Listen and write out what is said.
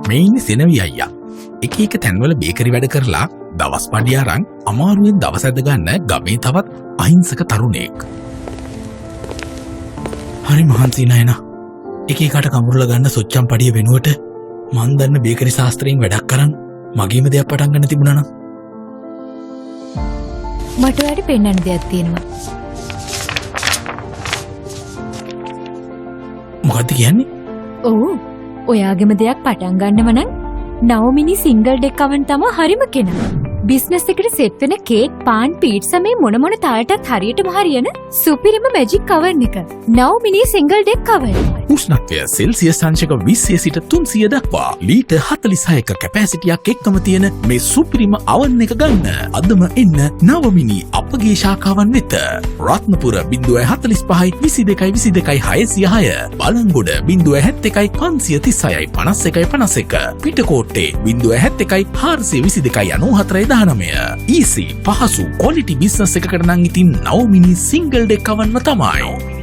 මේ ඉන්නේ සෙනවි අයියා. එක එක තැන්වල බේකරි වැඩ කරලා දවස් පඩිය අරන් අමාරුවෙන් දවස් ඇද ගන්න ගමේ තවත් අහිංසක තරුණයෙක්. හරි මහන්සි නයනා. එක එකට කමුරලා ගන්න සොච්චම් පඩිය වෙනුවට මන් දන්න බේකරි ශාස්ත්‍රයෙන් වැඩක් කරන් මගේම දෙයක් පටන් ගන්න තිබුණා නම්. මට වැඩි පෙන්වන්න දෙයක් තියෙනවා. මොකද්ද කියන්නේ? ඔව්. ඔයාගෙම දෙයක් පටන් ගන්නව නම් නවමිනි සිංගල් ඩෙක් oven තමයි හරිම කෙනා. බිස්නස් එකට සෙට් වෙන කේක්, පාන්, පීට්සා මේ මොන තාලටත් හරියටම හරියන සුපිරිම මැජික් oven එක. නවමිනි සිංගල් ඩෙක් oven. උෂ්ණත්වය සෙල්සියස් අංශක 20 සිට 300 දක්වා ලීටර් 46ක කැපැසිටියක් එක්කම තියෙන මේ සුපිරිම oven එක ගන්න. අදම එන්න නවමිනි අපගේ ශාඛාවන් වෙත. රත්නපුර 045 22 22 606 බලංගොඩ 071 536 51 51 පිටකොට්ටේ 071 422 94 19 ඊසි පහසු ක්වොලිටි බිස්නස් එකකට නම් ඉතින් නවමිනි සිංගල් ඩෙක් oven තමයි.